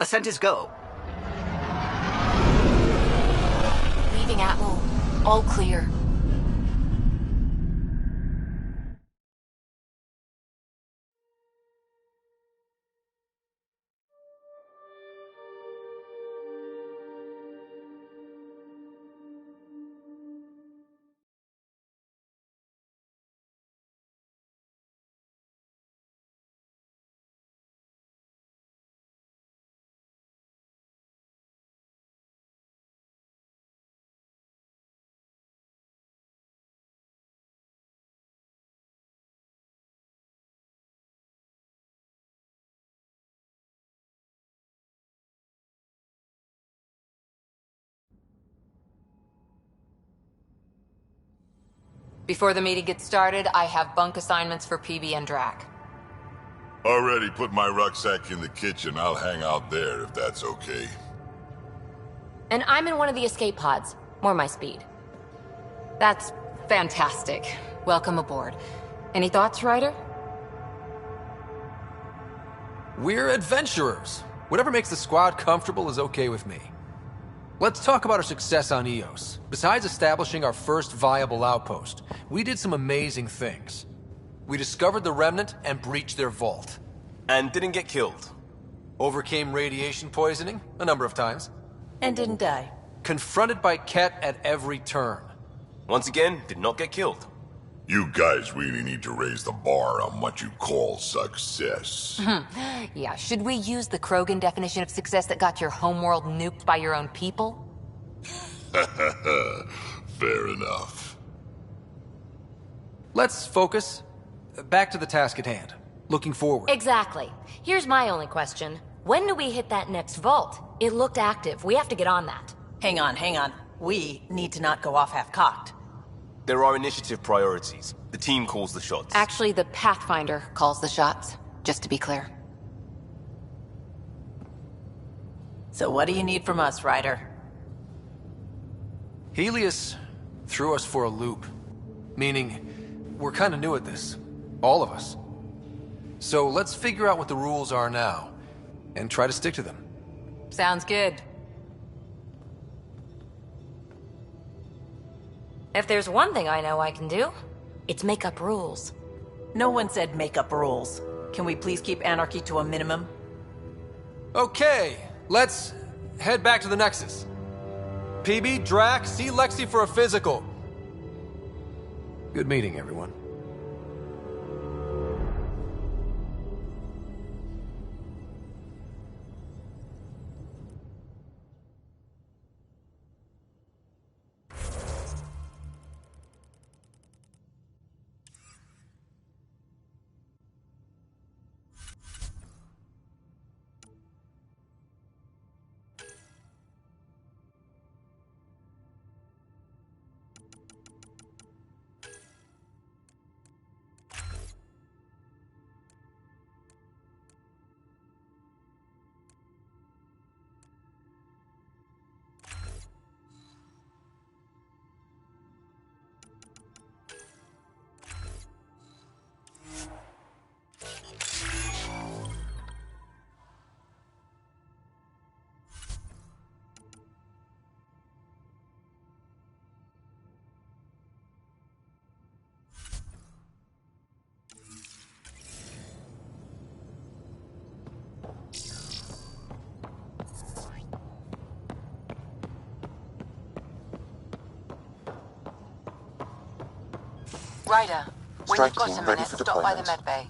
Ascent is go. Leaving Atmo. All clear. Before the meeting gets started, I have bunk assignments for PB and Drac. Already put my rucksack in the kitchen. I'll hang out there if that's okay. And I'm in one of the escape pods. More my speed. That's fantastic. Welcome aboard. Any thoughts, Ryder? We're adventurers. Whatever makes the squad comfortable is okay with me. Let's talk about our success on Eos. Besides establishing our first viable outpost, we did some amazing things. We discovered the Remnant and breached their vault. And didn't get killed. Overcame radiation poisoning a number of times. And didn't die. Confronted by Ket at every turn. Once again, did not get killed. You guys really need to raise the bar on what you call success. Yeah, should we use the Krogan definition of success that got your homeworld nuked by your own people? Fair enough. Let's focus. Back to the task at hand. Looking forward. Exactly. Here's my only question. When do we hit that next vault? It looked active. We have to get on that. Hang on. We need to not go off half-cocked. There are initiative priorities. The team calls the shots. Actually, the Pathfinder calls the shots, just to be clear. So what do you need from us, Ryder? Helios threw us for a loop. Meaning, we're kind of new at this. All of us. So let's figure out what the rules are now, and try to stick to them. Sounds good. If there's one thing I know I can do, it's make up rules. No one said make up rules. Can we please keep anarchy to a minimum? Okay, let's head back to the Nexus. PB, Drac, see Lexi for a physical. Good meeting, everyone. Ryder, when Strike you've got team some ready minutes, for stop by the deployment. med bay.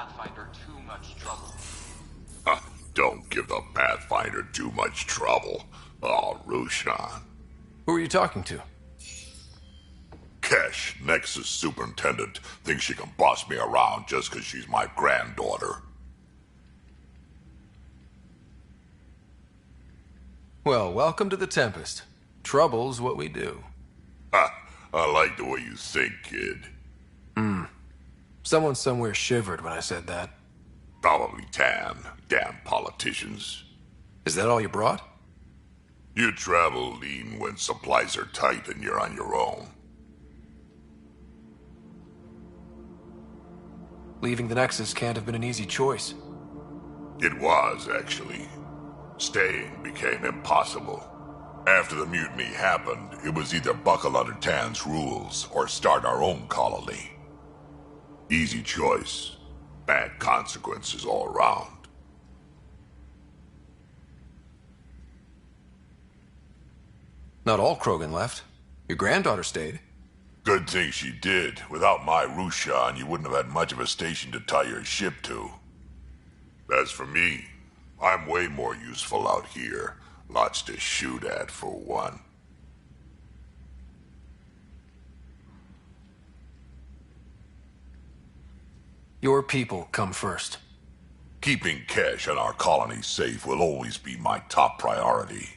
Pathfinder too much trouble. Don't give the Pathfinder too much trouble. Oh, Rushan. Who are you talking to? Kesh, Nexus Superintendent, thinks she can boss me around just because she's my granddaughter. Well, welcome to the Tempest. Trouble's what we do. I like the way you think, kid. Someone somewhere shivered when I said that. Probably Tan. Damn politicians. Is that all you brought? You travel lean when supplies are tight and you're on your own. Leaving the Nexus can't have been an easy choice. It was, actually. Staying became impossible. After the mutiny happened, it was either buckle under Tan's rules or start our own colony. Easy choice. Bad consequences all around. Not all Krogan left. Your granddaughter stayed. Good thing she did. Without my Rushan, you wouldn't have had much of a station to tie your ship to. As for me, I'm way more useful out here. Lots to shoot at, for one. Your people come first. Keeping Kesh and our colony safe will always be my top priority.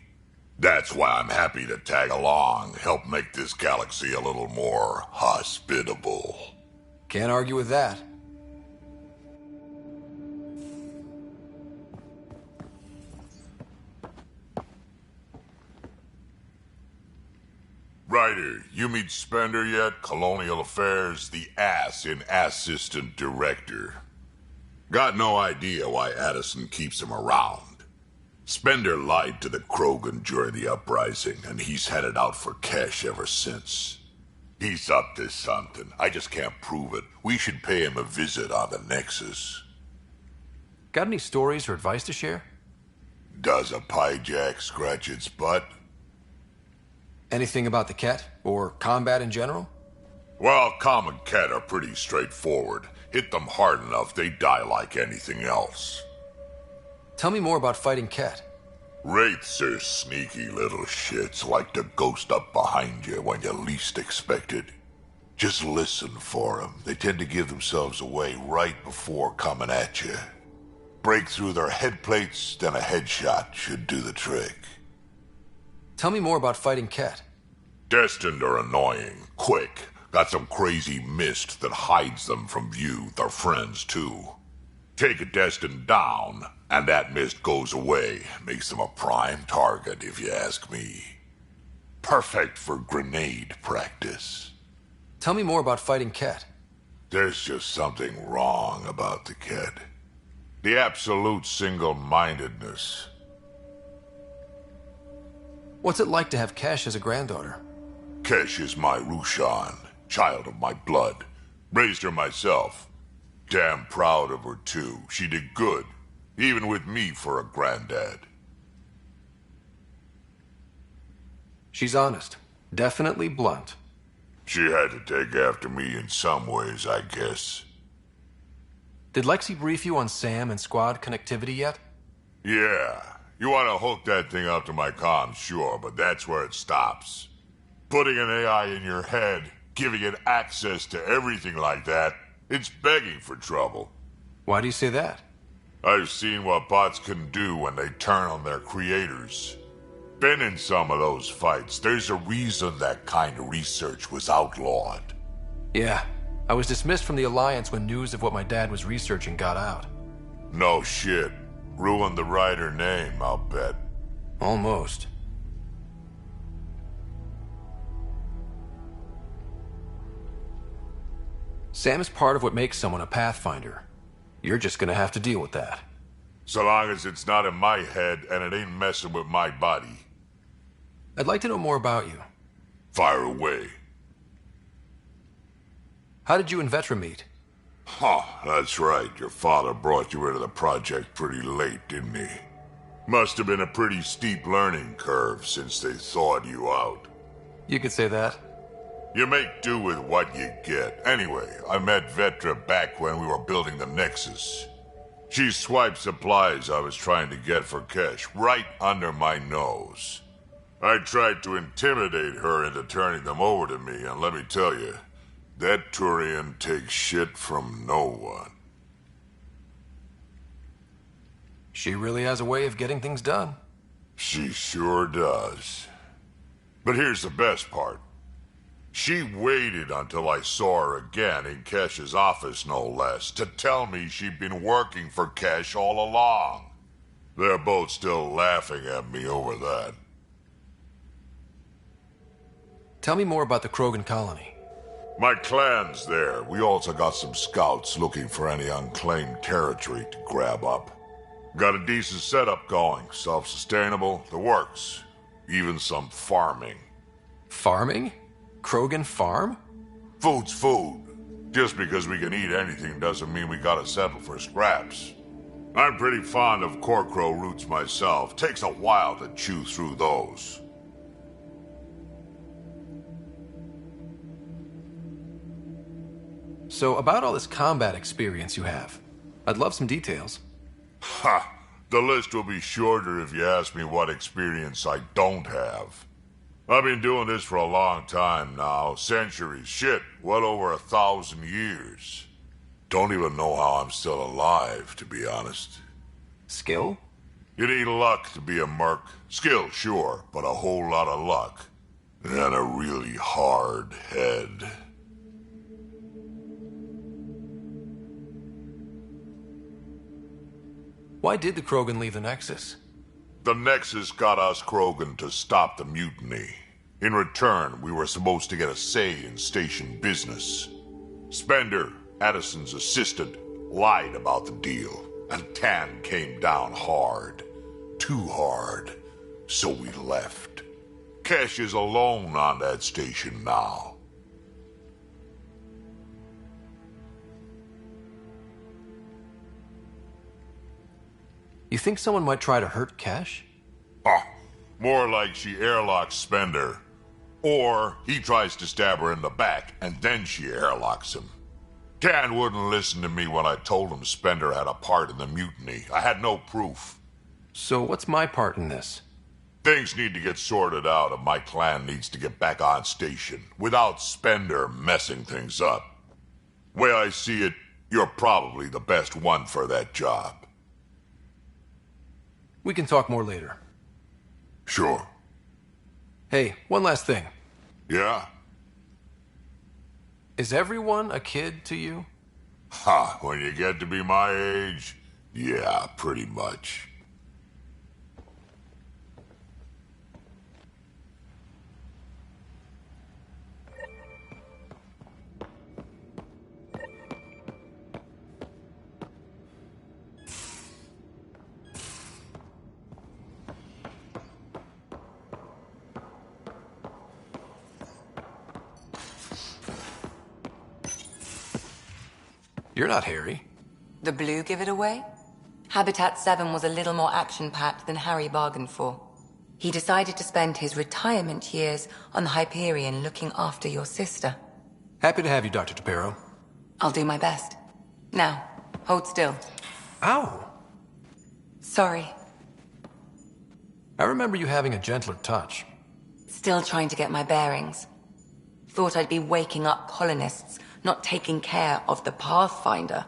That's why I'm happy to tag along, help make this galaxy a little more hospitable. Can't argue with that. Ryder, you meet Spender yet? Colonial Affairs, the ass in Assistant Director. Got no idea why Addison keeps him around. Spender lied to the Krogan during the uprising, and he's headed out for Kesh ever since. He's up to something. I just can't prove it. We should pay him a visit on the Nexus. Got any stories or advice to share? Does a piejack scratch its butt? Anything about the Ket? Or combat in general? Well, common Ket are pretty straightforward. Hit them hard enough, they die like anything else. Tell me more about fighting Ket. Wraiths are sneaky little shits, like to ghost up behind you when you least expect it. Just listen for them. They tend to give themselves away right before coming at you. Break through their head plates, then a headshot should do the trick. Tell me more about fighting Ket. Destined are annoying, quick. Got some crazy mist that hides them from view, their friends too. Take a Destined down, and that mist goes away. Makes them a prime target, if you ask me. Perfect for grenade practice. Tell me more about fighting Ket. There's just something wrong about the Ket. The absolute single-mindedness. What's it like to have Kesh as a granddaughter? Kesh is my Rushan, child of my blood. Raised her myself. Damn proud of her, too. She did good, even with me for a granddad. She's honest. Definitely blunt. She had to take after me in some ways, I guess. Did Lexi brief you on Sam and squad connectivity yet? Yeah. You want to hook that thing up to my comms, sure, but that's where it stops. Putting an AI in your head, giving it access to everything like that, it's begging for trouble. Why do you say that? I've seen what bots can do when they turn on their creators. Been in some of those fights. There's a reason that kind of research was outlawed. Yeah. I was dismissed from the Alliance when news of what my dad was researching got out. No shit. Ruined the Ryder name, I'll bet. Almost. Sam is part of what makes someone a Pathfinder. You're just gonna have to deal with that. So long as it's not in my head and it ain't messing with my body. I'd like to know more about you. Fire away. How did you and Vetra meet? Huh, that's right. Your father brought you into the project pretty late, didn't he? Must have been a pretty steep learning curve since they thawed you out. You could say that. You make do with what you get. Anyway, I met Vetra back when we were building the Nexus. She swiped supplies I was trying to get for Kesh right under my nose. I tried to intimidate her into turning them over to me, and let me tell you, that Turian takes shit from no one. She really has a way of getting things done. She sure does. But here's the best part. She waited until I saw her again in Kesh's office, no less, to tell me she'd been working for Kesh all along. They're both still laughing at me over that. Tell me more about the Krogan colony. My clan's there. We also got some scouts looking for any unclaimed territory to grab up. Got a decent setup going, self-sustainable, the works. Even some farming. Farming? Krogan farm? Food's food. Just because we can eat anything doesn't mean we gotta settle for scraps. I'm pretty fond of Corcrow roots myself. Takes a while to chew through those. So, about all this combat experience you have, I'd love some details. Ha! The list will be shorter if you ask me what experience I don't have. I've been doing this for a long time now. Centuries. Shit, well over 1,000 years. Don't even know how I'm still alive, to be honest. Skill? You need luck to be a merc. Skill, sure, but a whole lot of luck. And a really hard head. Why did the Krogan leave the Nexus? The Nexus got us Krogan to stop the mutiny. In return, we were supposed to get a say in station business. Spender, Addison's assistant, lied about the deal, and Tan came down hard. Too hard. So we left. Kesh is alone on that station now. You think someone might try to hurt Kesh? Ah, more like she airlocks Spender. Or he tries to stab her in the back, and then she airlocks him. Tan wouldn't listen to me when I told him Spender had a part in the mutiny. I had no proof. So what's my part in this? Things need to get sorted out, and my clan needs to get back on station, without Spender messing things up. Way I see it, you're probably the best one for that job. We can talk more later. Sure. Hey, one last thing. Yeah? Is everyone a kid to you? Ha, when you get to be my age, yeah, pretty much. You're not Harry. The blue give it away? Habitat 7 was a little more action-packed than Harry bargained for. He decided to spend his retirement years on the Hyperion looking after your sister. Happy to have you, Dr. Tapero. I'll do my best. Now, hold still. Ow! Sorry. I remember you having a gentler touch. Still trying to get my bearings. Thought I'd be waking up colonists, not taking care of the Pathfinder.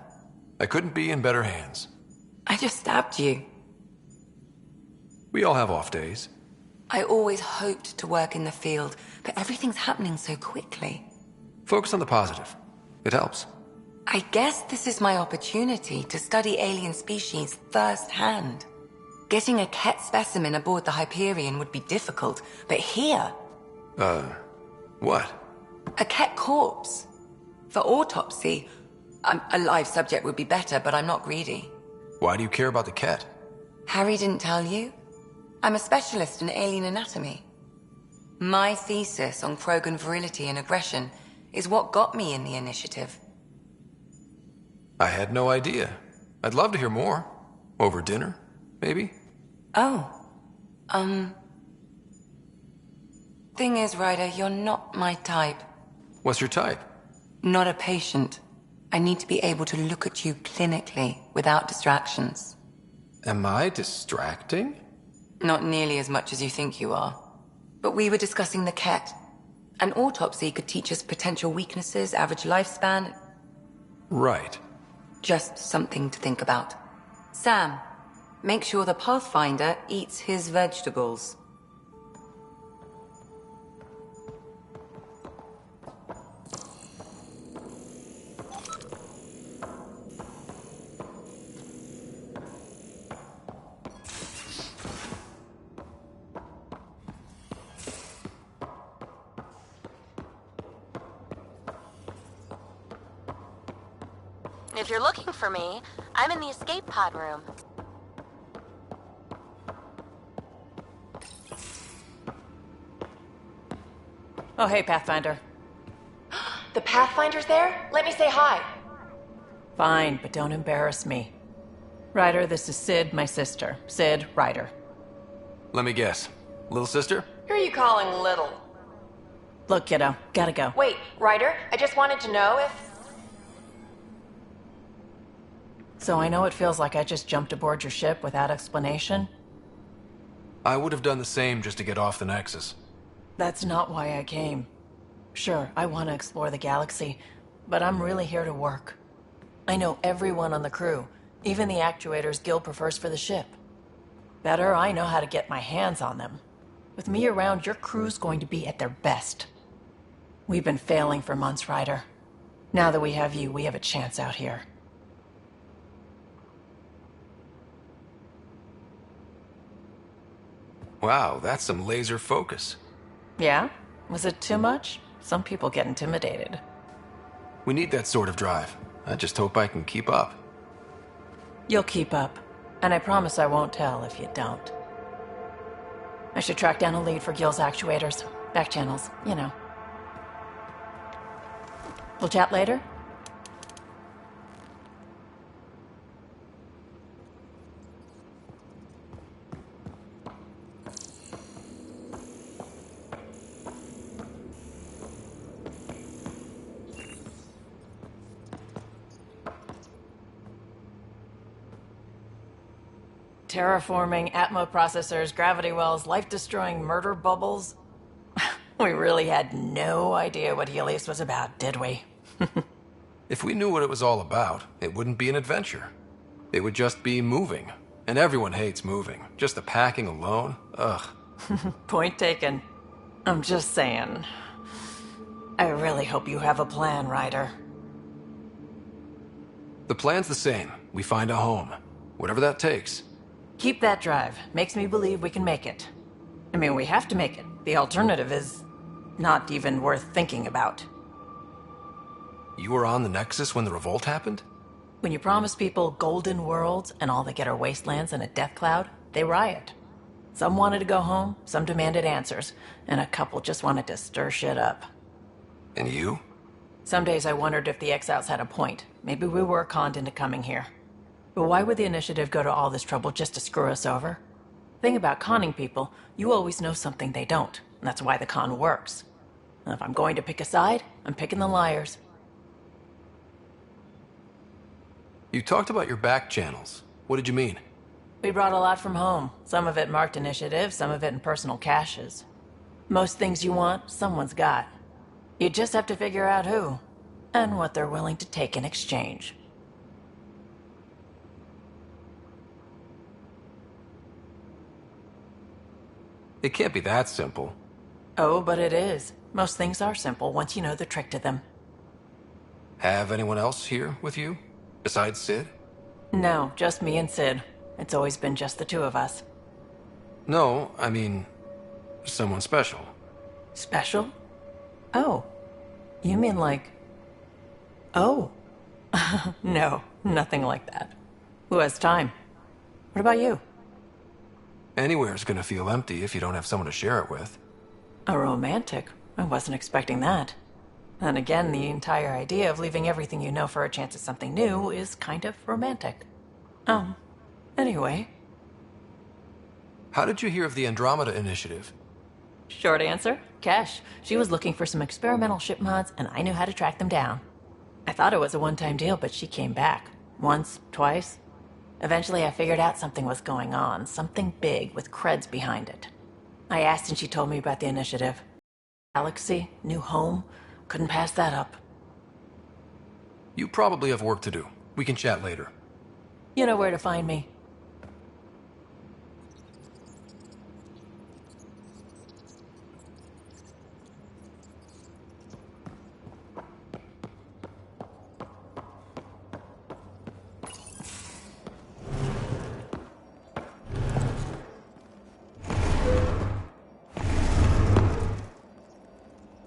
I couldn't be in better hands. I just stabbed you. We all have off days. I always hoped to work in the field, but everything's happening so quickly. Focus on the positive. It helps. I guess this is my opportunity to study alien species firsthand. Getting a Ket specimen aboard the Hyperion would be difficult, but here... What? A Ket corpse. For autopsy, a live subject would be better, but I'm not greedy. Why do you care about the Ket? Harry didn't tell you? I'm a specialist in alien anatomy. My thesis on Krogan virility and aggression is what got me in the initiative. I had no idea. I'd love to hear more. Over dinner, maybe? Oh. Thing is, Ryder, you're not my type. What's your type? Not a patient. I need to be able to look at you clinically without distractions. Am I distracting? Not nearly as much as you think you are. But we were discussing the Ket. An autopsy could teach us potential weaknesses, average lifespan. Right. Just something to think about. Sam, make sure the Pathfinder eats his vegetables. If you're looking for me, I'm in the escape pod room. Oh, hey, Pathfinder. The Pathfinder's there? Let me say hi. Fine, but don't embarrass me. Ryder, this is Sid, my sister. Sid, Ryder. Let me guess. Little sister? Who are you calling little? Look, kiddo, gotta go. Wait, Ryder, I just wanted to know if... So I know it feels like I just jumped aboard your ship without explanation. I would have done the same just to get off the Nexus. That's not why I came. Sure, I want to explore the galaxy, but I'm really here to work. I know everyone on the crew, even the actuators Gil prefers for the ship. Better, I know how to get my hands on them. With me around, your crew's going to be at their best. We've been failing for months, Ryder. Now that we have you, we have a chance out here. Wow, that's some laser focus. Yeah? Was it too much? Some people get intimidated. We need that sort of drive. I just hope I can keep up. You'll keep up. And I promise I won't tell if you don't. I should track down a lead for Gil's actuators. Back channels, you know. We'll chat later? Terraforming, Atmo processors, gravity wells, life-destroying murder bubbles. We really had no idea what Helios was about, did we? If we knew what it was all about, it wouldn't be an adventure. It would just be moving. And everyone hates moving. Just the packing alone, ugh. Point taken. I'm just saying. I really hope you have a plan, Ryder. The plan's the same. We find a home. Whatever that takes. Keep that drive. Makes me believe we can make it. I mean, we have to make it. The alternative is not even worth thinking about. You were on the Nexus when the revolt happened? When you promise people golden worlds and all they get are wastelands and a death cloud, they riot. Some wanted to go home, some demanded answers, and a couple just wanted to stir shit up. And you? Some days I wondered if the exiles had a point. Maybe we were conned into coming here. But why would the Initiative go to all this trouble just to screw us over? Thing about conning people, you always know something they don't. And that's why the con works. And if I'm going to pick a side, I'm picking the liars. You talked about your back channels. What did you mean? We brought a lot from home. Some of it marked initiative, some of it in personal caches. Most things you want, someone's got. You just have to figure out who, and what they're willing to take in exchange. It can't be that simple. Oh, but it is. Most things are simple once you know the trick to them. Have anyone else here with you? Besides Sid? No, just me and Sid. It's always been just the two of us. No, I mean, someone special. Special? Oh. You mean like... Oh. No, nothing like that. Who has time? What about you? Anywhere's gonna feel empty if you don't have someone to share it with. A romantic? I wasn't expecting that. And again, the entire idea of leaving everything you know for a chance at something new is kind of romantic. Anyway. How did you hear of the Andromeda initiative? Short answer, cash. She was looking for some experimental ship mods, and I knew how to track them down. I thought it was a one-time deal, but she came back. Once, twice. Eventually, I figured out something was going on, something big with creds behind it. I asked and she told me about the initiative. Galaxy, new home, couldn't pass that up. You probably have work to do. We can chat later. You know where to find me.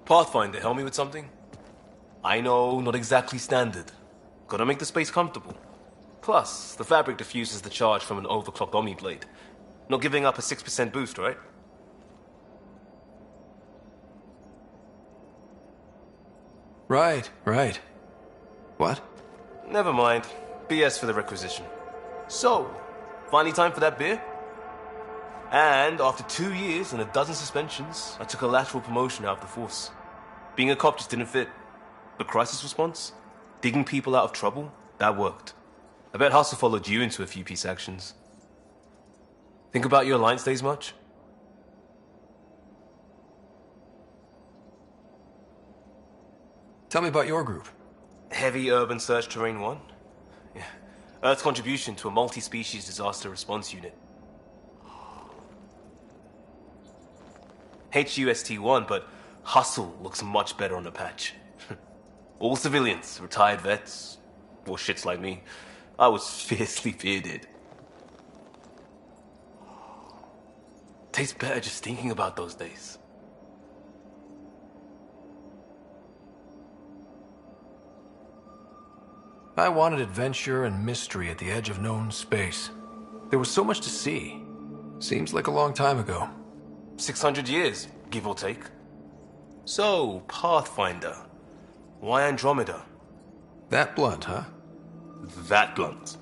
Pathfinder, help me with something? I know, not exactly standard. Gotta make the space comfortable. Plus, the fabric diffuses the charge from an overclocked Omniblade. Not giving up a 6% boost, right? Right. What? Never mind. BS for the requisition. So, finally time for that beer? And after 2 years and a dozen suspensions, I took a lateral promotion out of the force. Being a cop just didn't fit. But crisis response? Digging people out of trouble? That worked. I bet Hustle followed you into a few peace actions. Think about your Alliance days much? Tell me about your group. Heavy Urban Search Terrain 1? Yeah. Earth's contribution to a multi-species disaster response unit. HUST-1, but Hustle looks much better on the patch. All civilians, retired vets, or shits like me. I was fiercely bearded. Tastes better just thinking about those days. I wanted adventure and mystery at the edge of known space. There was so much to see. Seems like a long time ago. 600 years, give or take. So, Pathfinder. Why Andromeda? That blunt, huh? That blunt.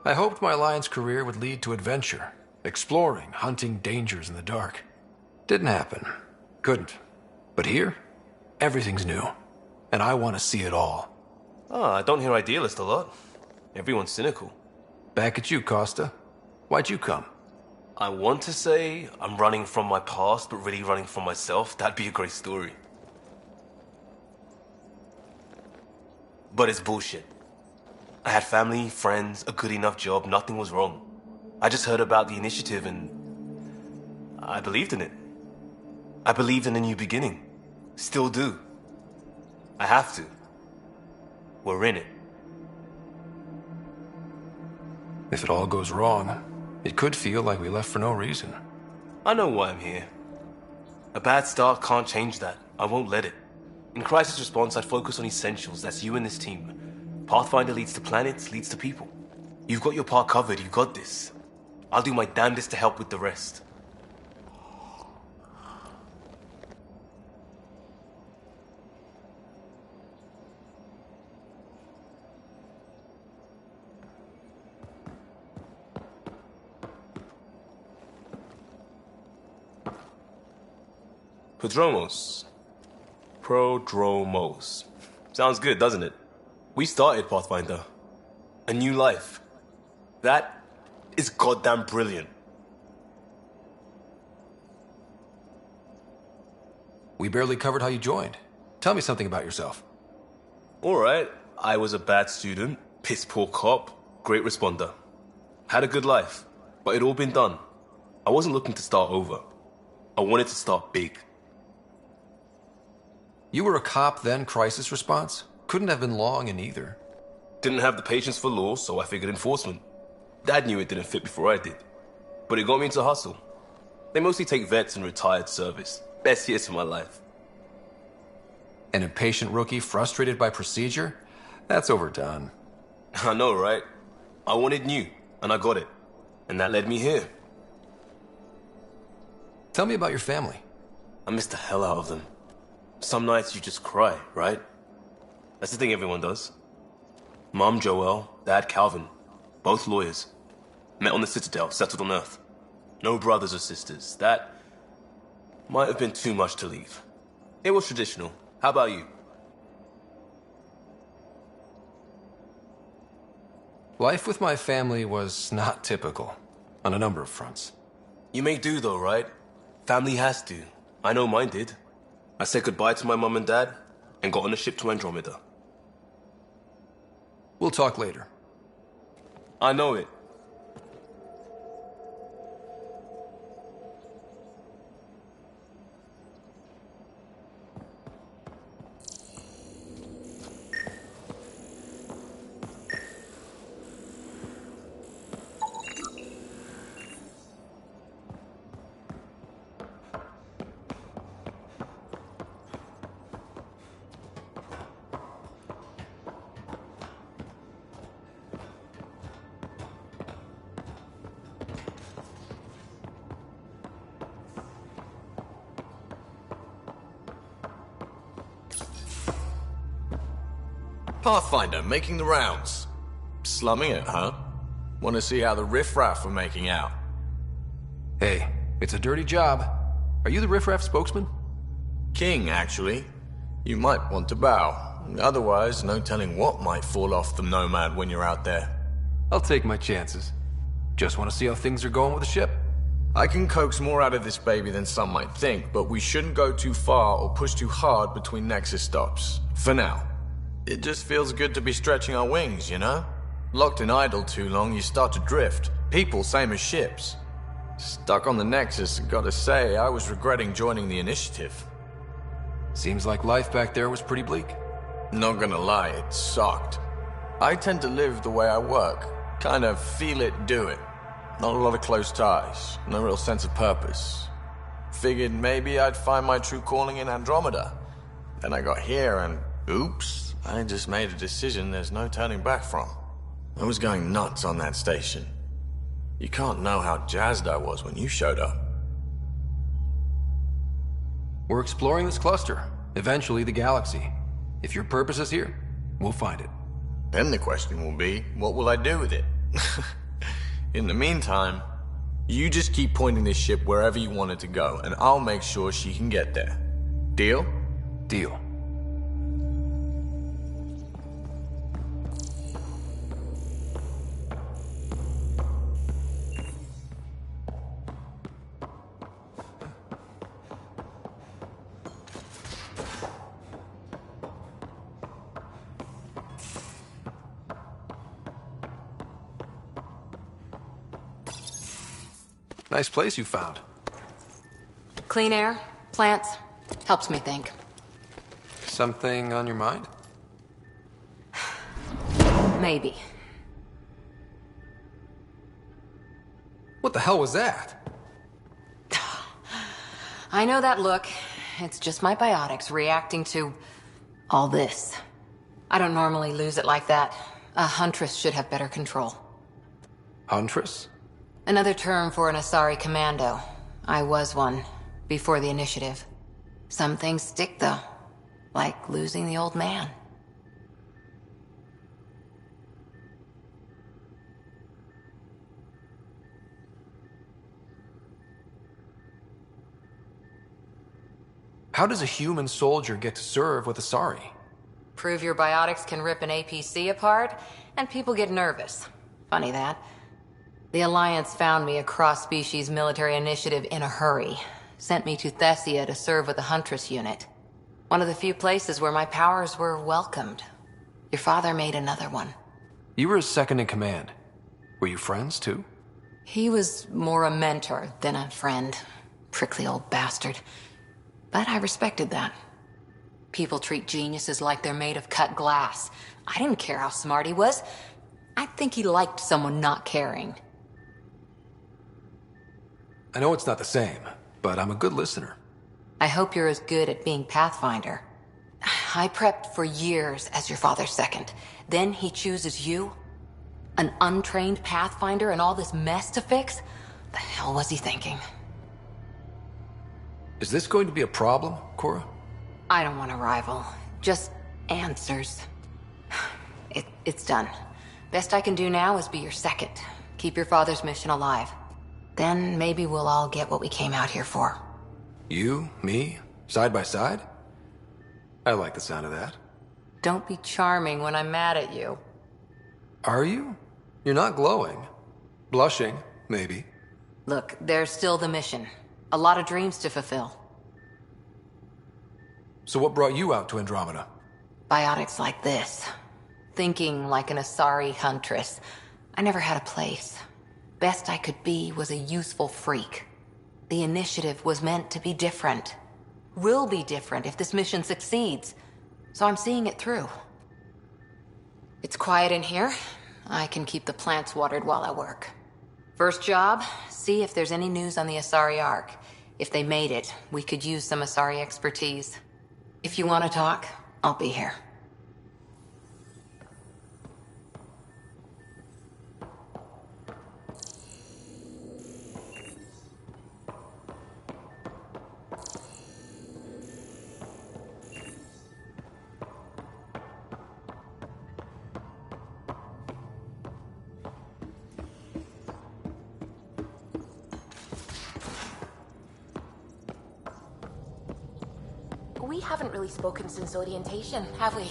I hoped my Alliance career would lead to adventure. Exploring, hunting dangers in the dark. Didn't happen. Couldn't. But here, everything's new. And I want to see it all. Ah, I don't hear idealist a lot. Everyone's cynical. Back at you, Costa. Why'd you come? I want to say I'm running from my past, but really running from myself. That'd be a great story. But it's bullshit. I had family, friends, a good enough job, nothing was wrong. I just heard about the initiative and I believed in it. I believed in a new beginning. Still do. I have to. We're in it. If it all goes wrong, it could feel like we left for no reason. I know why I'm here. A bad start can't change that. I won't let it. In crisis response, I'd focus on essentials. That's you and this team. Pathfinder leads to planets, leads to people. You've got your part covered. You've got this. I'll do my damnedest to help with the rest. Prodromos. Sounds good, doesn't it? We started Pathfinder. A new life. That is goddamn brilliant. We barely covered how you joined. Tell me something about yourself. Alright, I was a bad student, piss poor cop, great responder. Had a good life, but it'd all been done. I wasn't looking to start over. I wanted to start big. You were a cop, then crisis response? Couldn't have been long in either. Didn't have the patience for law, so I figured enforcement. Dad knew it didn't fit before I did. But it got me into hustle. They mostly take vets and retired service. Best years of my life. An impatient rookie frustrated by procedure? That's overdone. I know, right? I wanted new, and I got it. And that led me here. Tell me about your family. I miss the hell out of them. Some nights you just cry, right? That's the thing everyone does. Mom Joelle, Dad Calvin, both lawyers. Met on the Citadel, settled on Earth. No brothers or sisters. That might have been too much to leave. It was traditional. How about you? Life with my family was not typical, on a number of fronts. You make do though, right? Family has to. I know mine did. I said goodbye to my mum and dad, and got on a ship to Andromeda. We'll talk later. I know it. Pathfinder, making the rounds. Slumming it, huh? Want to see how the riffraff are making out? Hey, it's a dirty job. Are you the riffraff spokesman? King, actually. You might want to bow. Otherwise, no telling what might fall off the Nomad when you're out there. I'll take my chances. Just want to see how things are going with the ship. I can coax more out of this baby than some might think, but we shouldn't go too far or push too hard between Nexus stops. For now. It just feels good to be stretching our wings, you know? Locked in idle too long, you start to drift. People, same as ships. Stuck on the Nexus, gotta say, I was regretting joining the Initiative. Seems like life back there was pretty bleak. Not gonna lie, it sucked. I tend to live the way I work. Kind of feel it, do it. Not a lot of close ties, no real sense of purpose. Figured maybe I'd find my true calling in Andromeda. Then I got here and, oops. I just made a decision there's no turning back from. I was going nuts on that station. You can't know how jazzed I was when you showed up. We're exploring this cluster, eventually the galaxy. If your purpose is here, we'll find it. Then the question will be, what will I do with it? In the meantime, you just keep pointing this ship wherever you want it to go, and I'll make sure she can get there. Deal? Deal. Nice place you found. Clean air, plants, helps me think. Something on your mind? Maybe. What the hell was that? I know that look. It's just my biotics reacting to all this. I don't normally lose it like that. A huntress should have better control. Huntress? Another term for an Asari commando. I was one, before the initiative. Some things stick, though. Like losing the old man. How does a human soldier get to serve with Asari? Prove your biotics can rip an APC apart, and people get nervous. Funny that. The Alliance found me a cross-species military initiative in a hurry. Sent me to Thessia to serve with the Huntress unit. One of the few places where my powers were welcomed. Your father made another one. You were his second in command. Were you friends, too? He was more a mentor than a friend. Prickly old bastard. But I respected that. People treat geniuses like they're made of cut glass. I didn't care how smart he was. I think he liked someone not caring. I know it's not the same, but I'm a good listener. I hope you're as good at being Pathfinder. I prepped for years as your father's second. Then he chooses you? An untrained Pathfinder and all this mess to fix? The hell was he thinking? Is this going to be a problem, Cora? I don't want a rival. Just answers. It's done. Best I can do now is be your second. Keep your father's mission alive. Then maybe we'll all get what we came out here for. You, me, side by side? I like the sound of that. Don't be charming when I'm mad at you. Are you? You're not glowing. Blushing, maybe. Look, there's still the mission. A lot of dreams to fulfill. So what brought you out to Andromeda? Biotics like this. Thinking like an Asari huntress. I never had a place. Best I could be was a useful freak. The initiative was meant to be different. Will be different if this mission succeeds. So I'm seeing it through. It's quiet in here. I can keep the plants watered while I work. First job, see if there's any news on the Asari Ark. If they made it, we could use some Asari expertise. If you want to talk, I'll be here. We haven't really spoken since orientation, have we?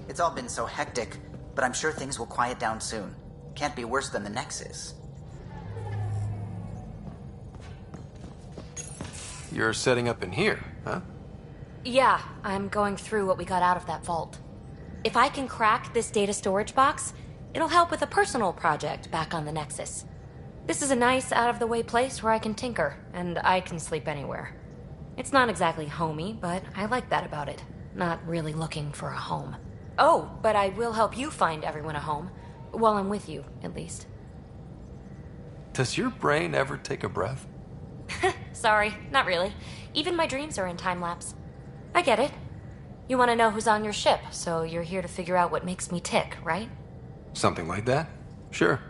It's all been so hectic, but I'm sure things will quiet down soon. Can't be worse than the Nexus. You're setting up in here, huh? Yeah, I'm going through what we got out of that vault. If I can crack this data storage box, it'll help with a personal project back on the Nexus. This is a nice, out-of-the-way place where I can tinker, and I can sleep anywhere. It's not exactly homey, but I like that about it. Not really looking for a home. Oh, but I will help you find everyone a home. While I'm with you, at least. Does your brain ever take a breath? Sorry, not really. Even my dreams are in time-lapse. I get it. You want to know who's on your ship, so you're here to figure out what makes me tick, right? Something like that? Sure.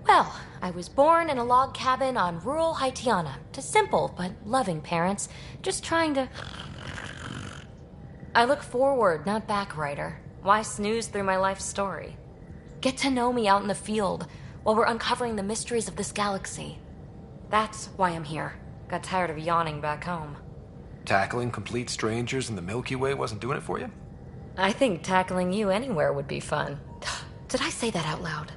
Well, I was born in a log cabin on rural Haitiana to simple but loving parents, just trying to... I look forward, not back, Ryder. Why snooze through my life story? Get to know me out in the field while we're uncovering the mysteries of this galaxy. That's why I'm here. Got tired of yawning back home. Tackling complete strangers in the Milky Way wasn't doing it for you? I think tackling you anywhere would be fun. Did I say that out loud?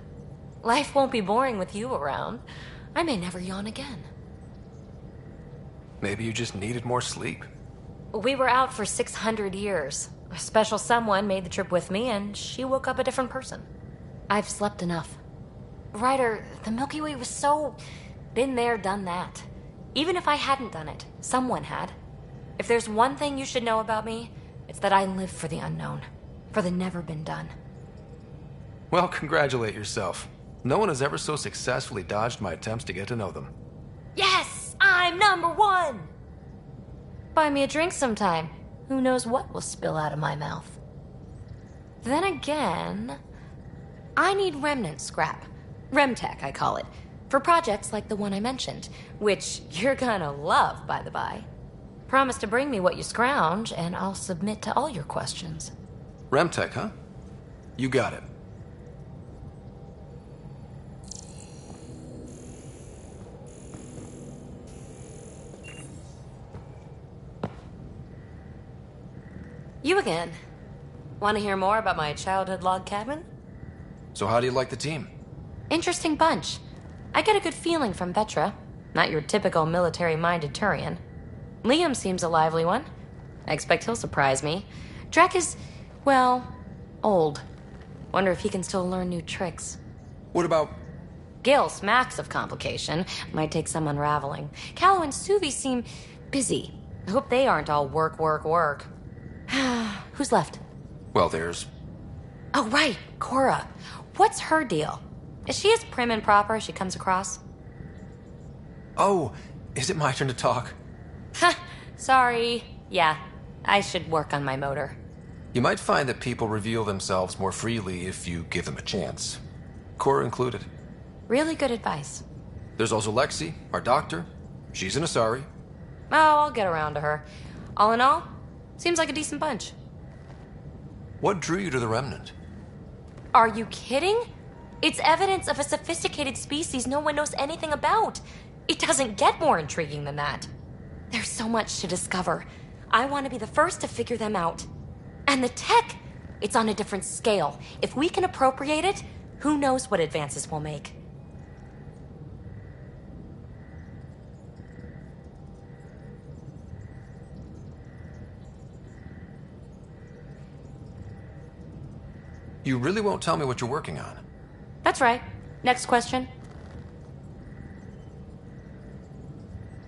Life won't be boring with you around. I may never yawn again. Maybe you just needed more sleep. We were out for 600 years. A special someone made the trip with me, and she woke up a different person. I've slept enough. Ryder, the Milky Way was so... been there, done that. Even if I hadn't done it, someone had. If there's one thing you should know about me, it's that I live for the unknown. For the never been done. Well, congratulate yourself. No one has ever so successfully dodged my attempts to get to know them. Yes! I'm #1! Buy me a drink sometime. Who knows what will spill out of my mouth. Then again... I need remnant scrap. Remtech, I call it. For projects like the one I mentioned. Which you're gonna love, by the by. Promise to bring me what you scrounge, and I'll submit to all your questions. Remtech, huh? You got it. You again. Want to hear more about my childhood log cabin? So how do you like the team? Interesting bunch. I get a good feeling from Vetra. Not your typical military-minded Turian. Liam seems a lively one. I expect he'll surprise me. Drek is, well, old. Wonder if he can still learn new tricks. What about... Gil smacks of complication. Might take some unraveling. Callow and Suvi seem busy. I hope they aren't all work, work, work. Who's left? Well, there's... Oh, right, Cora. What's her deal? Is she as prim and proper as she comes across? Oh, is it my turn to talk? Ha! Sorry. Yeah, I should work on my motor. You might find that people reveal themselves more freely if you give them a chance. Cora included. Really good advice. There's also Lexi, our doctor. She's an Asari. Oh, I'll get around to her. All in all, seems like a decent bunch. What drew you to the Remnant? Are you kidding? It's evidence of a sophisticated species no one knows anything about. It doesn't get more intriguing than that. There's so much to discover. I want to be the first to figure them out. And the tech, it's on a different scale. If we can appropriate it, who knows what advances we'll make. You really won't tell me what you're working on? That's right. Next question.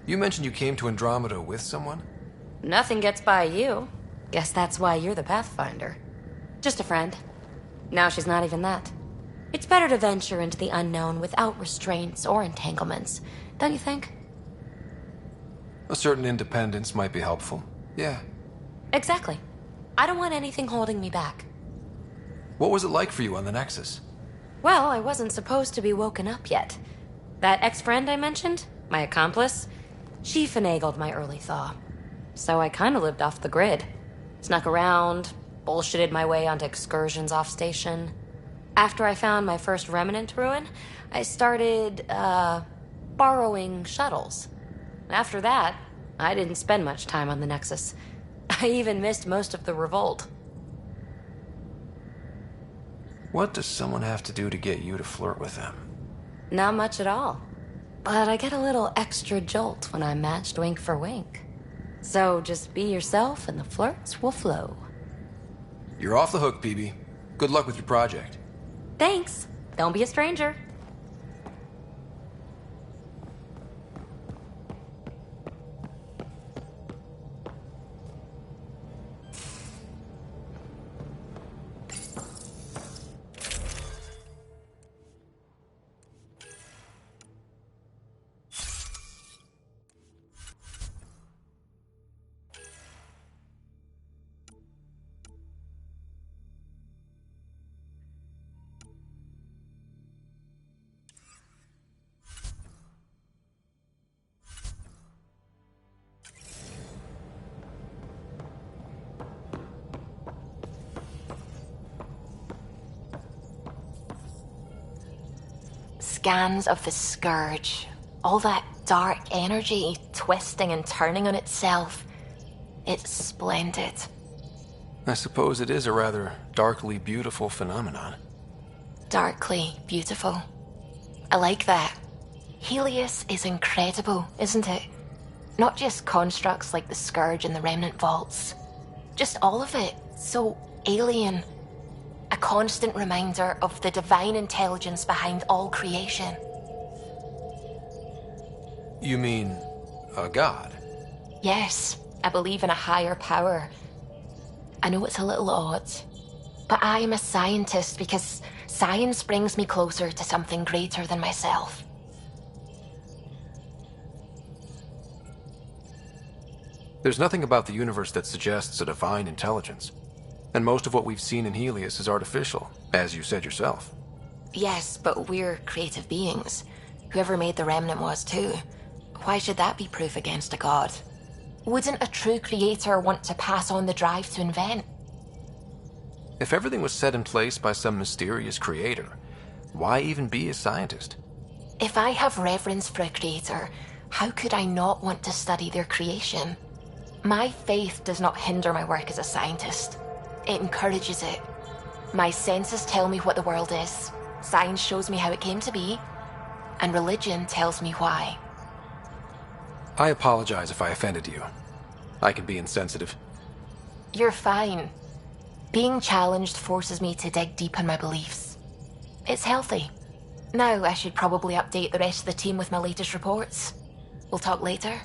You mentioned you came to Andromeda with someone? Nothing gets by you. Guess that's why you're the Pathfinder. Just a friend. Now she's not even that. It's better to venture into the unknown without restraints or entanglements, don't you think? A certain independence might be helpful. Yeah. Exactly. I don't want anything holding me back. What was it like for you on the Nexus? Well, I wasn't supposed to be woken up yet. That ex-friend I mentioned, my accomplice, she finagled my early thaw. So I kind of lived off the grid. Snuck around, bullshitted my way onto excursions off station. After I found my first remnant ruin, I started, borrowing shuttles. After that, I didn't spend much time on the Nexus. I even missed most of the revolt. What does someone have to do to get you to flirt with them? Not much at all. But I get a little extra jolt when I'm matched wink for wink. So just be yourself and the flirts will flow. You're off the hook, PB. Good luck with your project. Thanks. Don't be a stranger. Scans of the Scourge. All that dark energy twisting and turning on itself. It's splendid. I suppose it is a rather darkly beautiful phenomenon. Darkly beautiful. I like that. Helios is incredible, isn't it? Not just constructs like the Scourge and the Remnant Vaults. Just all of it. So alien. A constant reminder of the divine intelligence behind all creation. You mean a god? Yes, I believe in a higher power. I know it's a little odd, but I am a scientist because science brings me closer to something greater than myself. There's nothing about the universe that suggests a divine intelligence. And most of what we've seen in Helios is artificial, as you said yourself. Yes, but we're creative beings. Whoever made the Remnant was too. Why should that be proof against a god? Wouldn't a true creator want to pass on the drive to invent? If everything was set in place by some mysterious creator, why even be a scientist? If I have reverence for a creator, how could I not want to study their creation? My faith does not hinder my work as a scientist. It encourages it. My senses tell me what the world is. Science shows me how it came to be. And religion tells me why. I apologize if I offended you. I can be insensitive. You're fine. Being challenged forces me to dig deep in my beliefs. It's healthy. Now I should probably update the rest of the team with my latest reports. We'll talk later.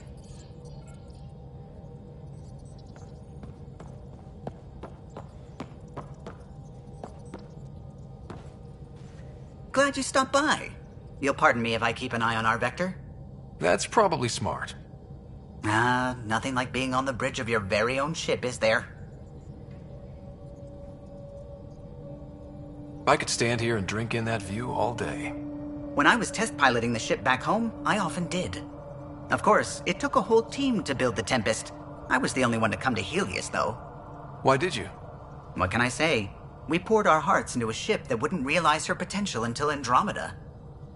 Glad you stopped by. You'll pardon me if I keep an eye on our vector? That's probably smart. Nothing like being on the bridge of your very own ship, is there? I could stand here and drink in that view all day. When I was test piloting the ship back home, I often did. Of course, it took a whole team to build the Tempest. I was the only one to come to Helios, though. Why did you? What can I say? We poured our hearts into a ship that wouldn't realize her potential until Andromeda.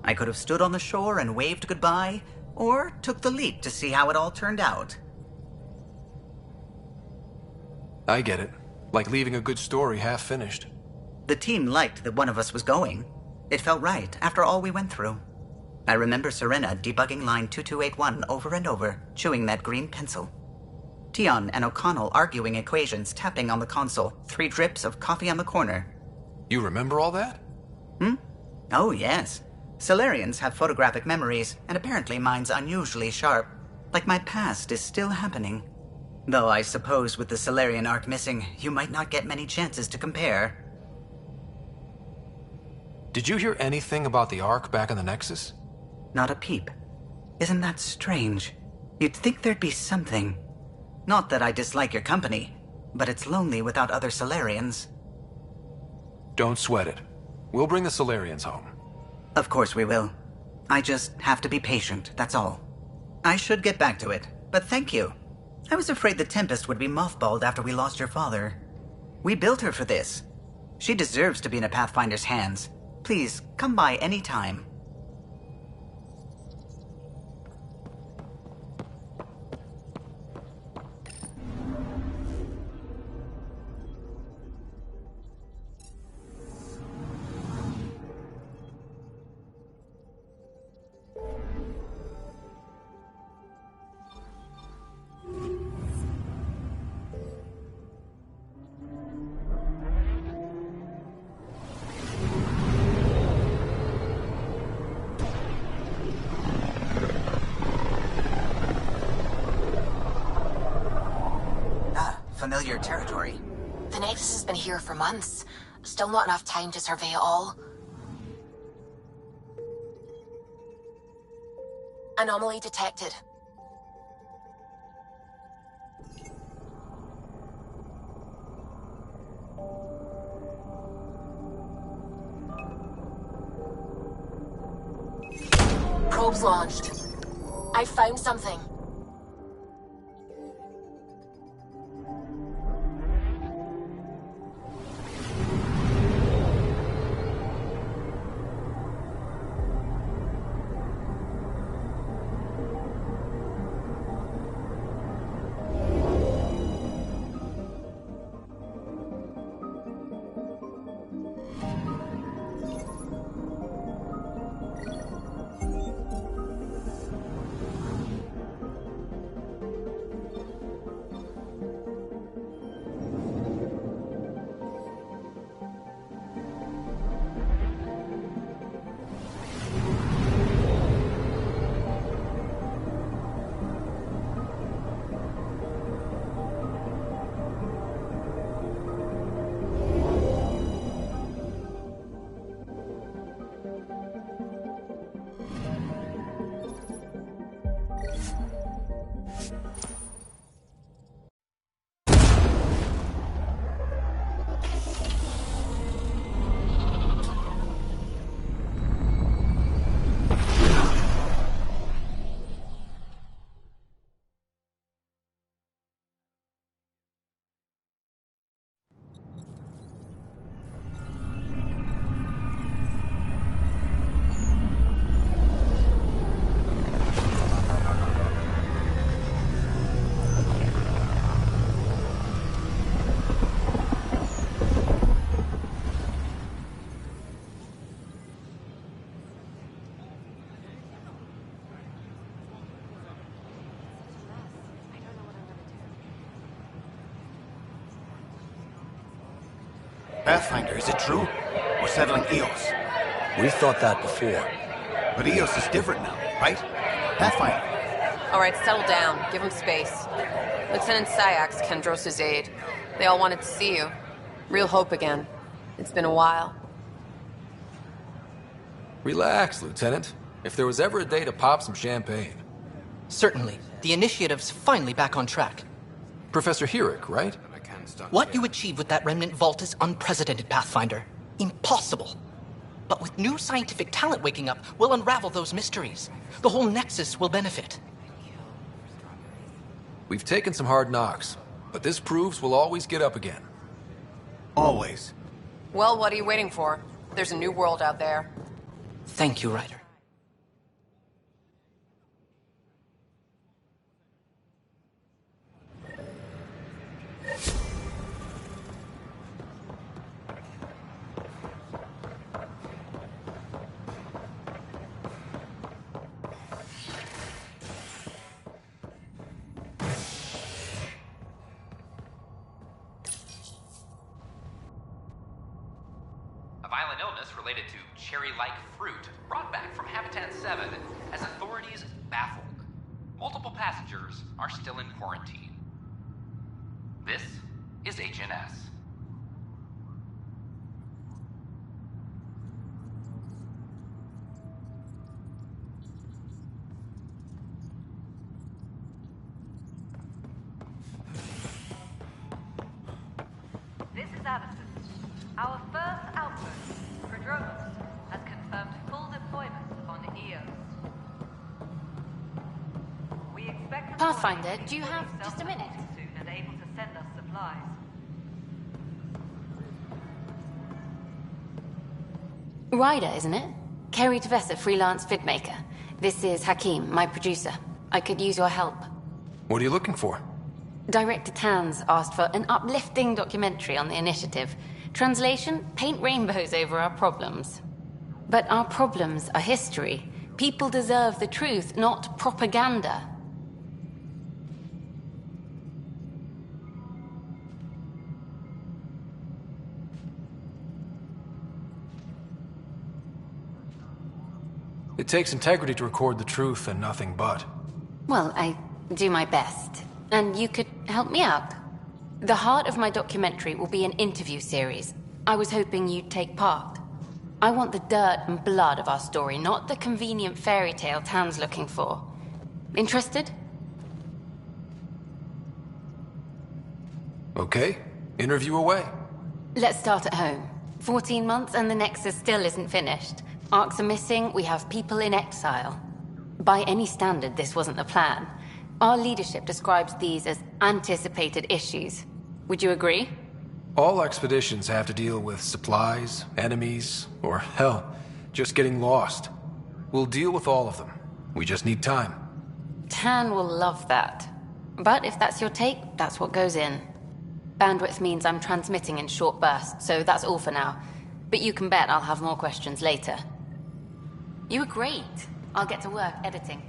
I could have stood on the shore and waved goodbye, or took the leap to see how it all turned out. I get it. Like leaving a good story half finished. The team liked that one of us was going. It felt right after all we went through. I remember Serena debugging line 2281 over and over, chewing that green pencil. Tion and O'Connell arguing equations, tapping on the console, 3 drips of coffee on the corner. You remember all that? Oh, yes. Solarians have photographic memories, and apparently mine's unusually sharp. Like my past is still happening. Though I suppose with the Solarian arc missing, you might not get many chances to compare. Did you hear anything about the Ark back in the Nexus? Not a peep. Isn't that strange? You'd think there'd be something. Not that I dislike your company, but it's lonely without other Solarians. Don't sweat it. We'll bring the Solarians home. Of course we will. I just have to be patient, that's all. I should get back to it, but thank you. I was afraid the Tempest would be mothballed after we lost your father. We built her for this. She deserves to be in a Pathfinder's hands. Please, come by any time. Familiar territory. The Nexus has been here for months. Still not enough time to survey it all. Anomaly detected. Probes launched. I found something. Pathfinder, is it true? We're settling Eos. We've thought that before. But Eos is different now, right? Pathfinder. All right, settle down. Give him space. Lieutenant Syax, Kendros' aide. They all wanted to see you. Real hope again. It's been a while. Relax, Lieutenant. If there was ever a day to pop some champagne. Certainly. The initiative's finally back on track. Professor Herrick, right? What you achieved with that remnant vault is unprecedented, Pathfinder. Impossible. But with new scientific talent waking up, we'll unravel those mysteries. The whole Nexus will benefit. We've taken some hard knocks, but this proves we'll always get up again. Always. Well, what are you waiting for? There's a new world out there. Thank you, Ryder. A violent illness related to cherry-like fruit brought back from Habitat 7 as authorities baffled. Multiple passengers are still in quarantine. This is HNS. This is Addison. Our first outpost, Andromeda, has confirmed full deployment on Eos. We expect the Pathfinder, colony do you to be have just a minute? self-supporting soon and able to send us supplies. Ryder, isn't it? Kerry Tavessa, freelance vidmaker. This is Hakim, my producer. I could use your help. What are you looking for? Director Tans asked for an uplifting documentary on the initiative. Translation, paint rainbows over our problems. But our problems are history. People deserve the truth, not propaganda. It takes integrity to record the truth and nothing but. Well, I do my best. And you could help me out. The heart of my documentary will be an interview series. I was hoping you'd take part. I want the dirt and blood of our story, not the convenient fairy tale Tan's looking for. Interested? Okay, interview away. Let's start at home. 14 months and the Nexus still isn't finished. Arcs are missing, we have people in exile. By any standard, this wasn't the plan. Our leadership describes these as anticipated issues. Would you agree? All expeditions have to deal with supplies, enemies, or hell, just getting lost. We'll deal with all of them. We just need time. Tan will love that. But if that's your take, that's what goes in. Bandwidth means I'm transmitting in short bursts, so that's all for now. But you can bet I'll have more questions later. You were great. I'll get to work editing.